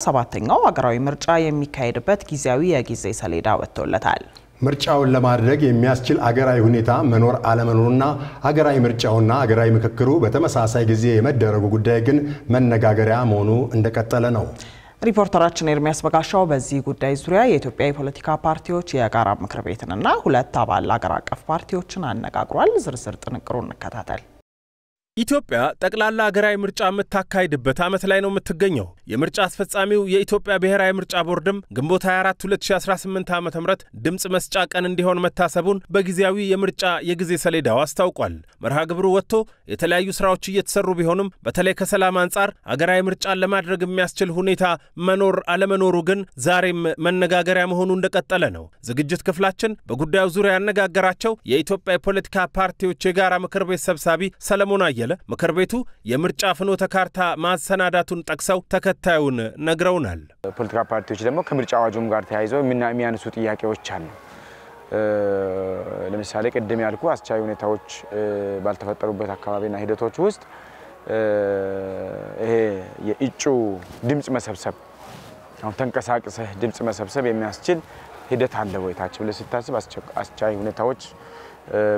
7ኛው ሀገራዊ ምርጫ የሚካሄድበት ጊዜያዊ የጊዜ ሰሌዳ ወጥቶለታል። ምርጫውን ለማድረግ የሚያስችል ሀገራዊ ሁኔታ መኖር አለመኖርና ሀገራዊ ምርጫውና ሀገራዊ ምክክሩ በተመሳሳይ ጊዜ የመደረጉ ጉዳይ ግን መነጋገሪያ መሆኑ እንደቀጠለ ነው። ሪፖርተራችን ኤርሚያስ በጋሻው በዚህ ጉዳይ ዙሪያ የኢትዮጵያ የፖለቲካ ፓርቲዎች የጋራ ምክር ቤትንና 2 አባል ሀገር አቀፍ ፓርቲዎችን አነጋግሯል። ዝርዝር ጥንቅሩን እንከታተል። ኢትዮጵያ ጠቅላላ ሀገራዊ ምርጫ የምታካሂድበት ዓመት ላይ ነው የምትገኘው። የምርጫ አስፈጻሚው የኢትዮጵያ ብሔራዊ ምርጫ ቦርድም ግንቦት 24 2018 ዓ.ም ድምጽ መስጫ ቀን እንዲሆን መታሰቡን በጊዜያዊ የምርጫ የጊዜ ሰሌዳው አስታውቋል። መርሃ ግብሩ ወጥቶ የተለያዩ ስራዎች እየተሰሩ ቢሆንም በተለይ ከሰላም አንጻር ሀገራዊ ምርጫን ለማድረግ የሚያስችል ሁኔታ መኖር አለመኖሩ ግን ዛሬም መነጋገሪያ መሆኑ እንደቀጠለ ነው። ዝግጅት ክፍላችን በጉዳዩ ዙሪያ ያነጋገራቸው የኢትዮጵያ የፖለቲካ ፓርቲዎች የጋራ ምክር ቤት ሰብሳቢ ሰለሞን አየለ ምክር ቤቱ የምርጫ ፍኖተ ካርታ ማሰናዳቱን ጠቅሰው ተከታዩን ነግረውናል። ፖለቲካ ፓርቲዎች ደግሞ ከምርጫ አዋጁም ጋር ተያይዘው የሚያነሱ ጥያቄዎች አሉ። ለምሳሌ ቀደም ያልኩ አስቻይ ሁኔታዎች ባልተፈጠሩበት አካባቢና ሂደቶች ውስጥ ይሄ የእጩ ድምጽ መሰብሰብ አሁን ተንቀሳቅሰህ ድምጽ መሰብሰብ የሚያስችል ሂደት አለ ወይ ታች ብለህ ስታስብ አስቻይ ሁኔታዎች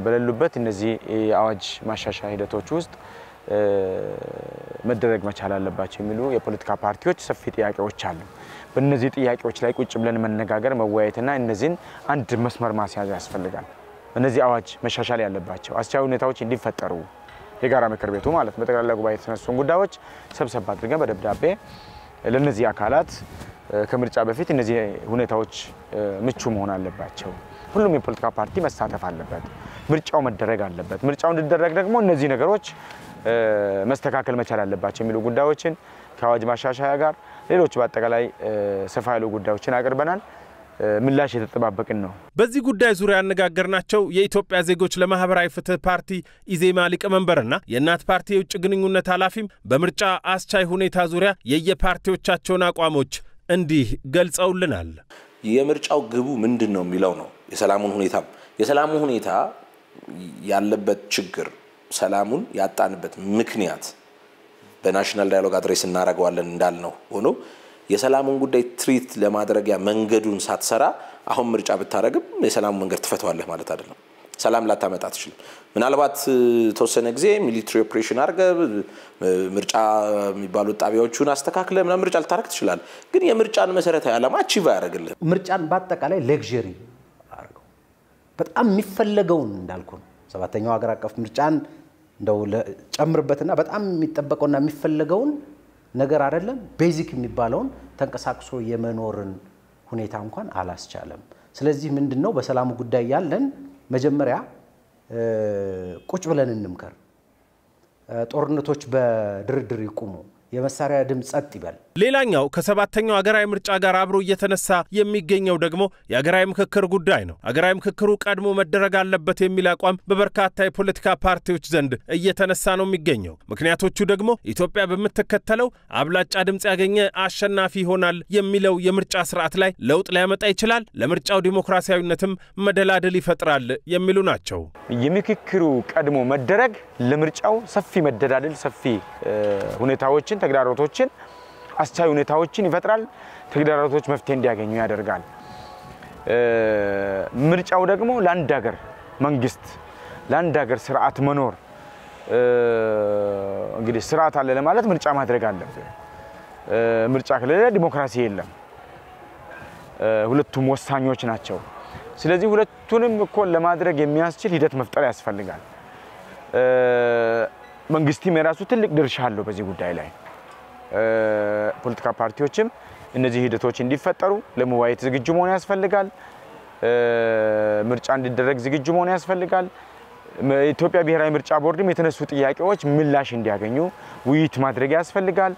በሌሉበት እነዚህ አዋጅ ማሻሻያ ሂደቶች ውስጥ መደረግ መቻል አለባቸው የሚሉ የፖለቲካ ፓርቲዎች ሰፊ ጥያቄዎች አሉ። በእነዚህ ጥያቄዎች ላይ ቁጭ ብለን መነጋገር መወያየትና እነዚህን አንድ መስመር ማስያዝ ያስፈልጋል። እነዚህ አዋጅ መሻሻል ያለባቸው አስቻይ ሁኔታዎች እንዲፈጠሩ የጋራ ምክር ቤቱ ማለት በጠቅላላ ጉባኤ የተነሱን ጉዳዮች ሰብሰብ አድርገን በደብዳቤ ለነዚህ አካላት ከምርጫ በፊት እነዚህ ሁኔታዎች ምቹ መሆን አለባቸው። ሁሉም የፖለቲካ ፓርቲ መሳተፍ አለበት። ምርጫው መደረግ አለበት። ምርጫው እንዲደረግ ደግሞ እነዚህ ነገሮች መስተካከል መቻል አለባቸው የሚሉ ጉዳዮችን ከአዋጅ ማሻሻያ ጋር ሌሎች በአጠቃላይ ሰፋ ያሉ ጉዳዮችን አቅርበናል። ምላሽ የተጠባበቅን ነው። በዚህ ጉዳይ ዙሪያ ያነጋገርናቸው የኢትዮጵያ ዜጎች ለማህበራዊ ፍትህ ፓርቲ ኢዜማ ሊቀመንበርና የእናት ፓርቲ የውጭ ግንኙነት ኃላፊም በምርጫ አስቻይ ሁኔታ ዙሪያ የየፓርቲዎቻቸውን አቋሞች እንዲህ ገልጸውልናል። የምርጫው ግቡ ምንድነው የሚለው ነው። የሰላሙ ሁኔታ ያለበት ችግር ሰላሙን ያጣንበት ምክንያት በናሽናል ዳያሎግ አድሬስ እናረጋዋለን እንዳልነው ሆኖ የሰላሙን ጉዳይ ትሪት ለማድረጊያ መንገዱን ሳትሰራ አሁን ምርጫ ብታረግም የሰላሙ መንገድ ትፈተዋለህ ማለት አይደለም። ሰላም ላታመጣ ትችል ምናልባት ተወሰነ ጊዜ ሚሊተሪ ኦፕሬሽን አርገ ምርጫ የሚባሉ ጣቢያዎቹን አስተካክለ ምርጫ ልታረግ ትችላል። ግን የምርጫን መሰረታዊ ዓላማ አቺቭ ያደርግልህ ምርጫን በአጠቃላይ ሌክዠሪ አርገው በጣም የሚፈልገውን እንዳልኩ ነው። 7ኛው ሀገር አቀፍ ምርጫን እንደው ጨምርበትና በጣም የሚጠበቀውና የሚፈልገውን ነገር አይደለም ቤዚክ የሚባለውን ተንቀሳቅሶ የመኖርን ሁኔታ እንኳን አላስቻለም። ስለዚህ ምንድነው በሰላሙ ጉዳይ ያለን መጀመሪያ ቁጭ ብለን እንምከር። ጦርነቶች በድርድር ይቁሙ። የመሳሪያ ድምጽ ጸጥ ይበል። ሌላኛው ከ7ኛው ሀገራዊ ምርጫ ጋር አብሮ እየተነሳ የሚገኘው ደግሞ የሀገራዊ ምክክር ጉዳይ ነው። ሀገራዊ ምክክሩ ቀድሞ መደረግ አለበት የሚል አቋም በበርካታ የፖለቲካ ፓርቲዎች ዘንድ እየተነሳ ነው የሚገኘው። ምክንያቶቹ ደግሞ ኢትዮጵያ በመተከተለው አብላጫ ድምጽ ያገኘ አሸናፊ ይሆናል የሚለው የምርጫ ስርዓት ላይ ለውጥ ሊያመጣ ይችላል፣ ለምርጫው ዲሞክራሲያዊነትም መደላደል ይፈጥራል የሚሉ ናቸው። የምክክሩ ቀድሞ መደረግ ለምርጫው ሰፊ መደላደል ሰፊ ሁኔታዎችን ተግዳሮቶችን አስቻይ ሁኔታዎችን ይፈጥራል። ተግዳሮቶች መፍትሄ እንዲያገኙ ያደርጋል። ምርጫው ደግሞ ለአንድ ሀገር መንግስት ለአንድ ሀገር ስርዓት መኖር እንግዲህ ስርዓት አለ ለማለት ምርጫ ማድረግ አለበት። ምርጫ ከሌለ ዲሞክራሲ የለም። ሁለቱም ወሳኞች ናቸው። ስለዚህ ሁለቱንም እኮ ለማድረግ የሚያስችል ሂደት መፍጠር ያስፈልጋል። መንግስትም የራሱ ትልቅ ድርሻ አለው በዚህ ጉዳይ ላይ። ፖለቲካ ፓርቲዎችም እነዚህ ሂደቶች እንዲፈጠሩ ለመዋየት ዝግጁ መሆን ያስፈልጋል። ምርጫ እንዲደረግ ዝግጁ መሆን ያስፈልጋል። ኢትዮጵያ ብሔራዊ ምርጫ ቦርድም የተነሱ ጥያቄዎች ምላሽ እንዲያገኙ ውይይት ማድረግ ያስፈልጋል።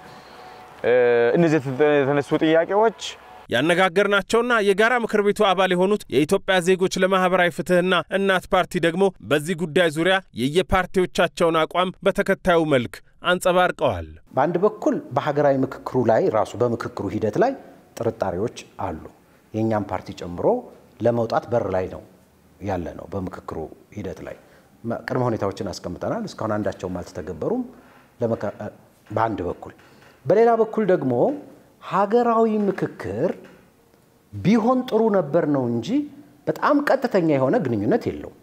እነዚህ የተነሱ ጥያቄዎች ያነጋገርናቸውና የጋራ ምክር ቤቱ አባል የሆኑት የኢትዮጵያ ዜጎች ለማህበራዊ ፍትህና እናት ፓርቲ ደግሞ በዚህ ጉዳይ ዙሪያ የየፓርቲዎቻቸውን አቋም በተከታዩ መልክ አንጸባርቀዋል። በአንድ በኩል በሀገራዊ ምክክሩ ላይ ራሱ በምክክሩ ሂደት ላይ ጥርጣሬዎች አሉ። የኛም ፓርቲ ጨምሮ ለመውጣት በር ላይ ነው ያለ ነው። በምክክሩ ሂደት ላይ ቅድመ ሁኔታዎችን አስቀምጠናል። እስካሁን አንዳቸውም አልተተገበሩም በአንድ በኩል። በሌላ በኩል ደግሞ ሀገራዊ ምክክር ቢሆን ጥሩ ነበር ነው እንጂ በጣም ቀጥተኛ የሆነ ግንኙነት የለውም።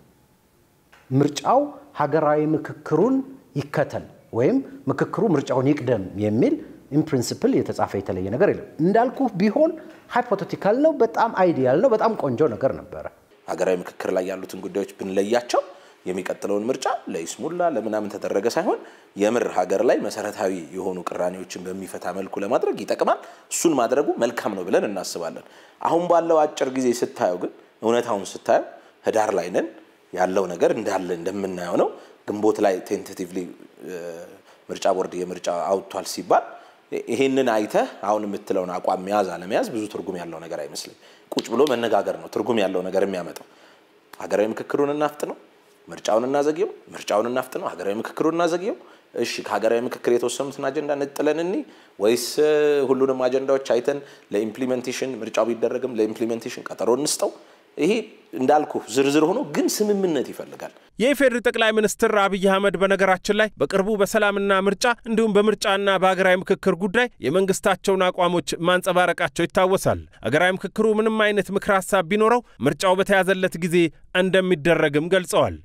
ምርጫው ሀገራዊ ምክክሩን ይከተል ወይም ምክክሩ ምርጫውን ይቅደም የሚል ኢን ፕሪንሲፕል የተጻፈ የተለየ ነገር የለም። እንዳልኩ ቢሆን ሃይፖቴቲካል ነው፣ በጣም አይዲያል ነው፣ በጣም ቆንጆ ነገር ነበር። ሀገራዊ ምክክር ላይ ያሉትን ጉዳዮች ብንለያቸው የሚቀጥለውን ምርጫ ለይስሙላ ለምናምን ተደረገ ሳይሆን የምር ሀገር ላይ መሰረታዊ የሆኑ ቅራኔዎችን በሚፈታ መልኩ ለማድረግ ይጠቅማል። እሱን ማድረጉ መልካም ነው ብለን እናስባለን። አሁን ባለው አጭር ጊዜ ስታዩ ግን እውነታውን ስታዩ ህዳር ላይ ነን ያለው ነገር እንዳለ እንደምናየው ነው። ግንቦት ላይ ቴንቴቲቭሊ ምርጫ ቦርድ የምርጫ አውጥቷል ሲባል ይሄንን አይተህ አሁን የምትለውን አቋም መያዝ አለመያዝ ብዙ ትርጉም ያለው ነገር አይመስልም። ቁጭ ብሎ መነጋገር ነው ትርጉም ያለው ነገር የሚያመጣው። ሀገራዊ ምክክሩን እናፍጥነው፣ ምርጫውን እናዘግየው፣ ምርጫውን እናፍጥነው፣ ሀገራዊ ምክክሩን እናዘግየው። እሺ ከሀገራዊ ምክክር የተወሰኑትን አጀንዳ ነጥለንኒ ወይስ ሁሉንም አጀንዳዎች አይተን ለኢምፕሊሜንቴሽን ምርጫው ቢደረግም ለኢምፕሊሜንቴሽን ቀጠሮ እንስጠው? ይሄ እንዳልኩ ዝርዝር ሆኖ ግን ስምምነት ይፈልጋል። የኢፌዴሪ ጠቅላይ ሚኒስትር አብይ አህመድ በነገራችን ላይ በቅርቡ በሰላምና ምርጫ እንዲሁም በምርጫና በሀገራዊ ምክክር ጉዳይ የመንግስታቸውን አቋሞች ማንጸባረቃቸው ይታወሳል። ሀገራዊ ምክክሩ ምንም አይነት ምክር ሐሳብ ቢኖረው ምርጫው በተያዘለት ጊዜ እንደሚደረግም ገልጸዋል።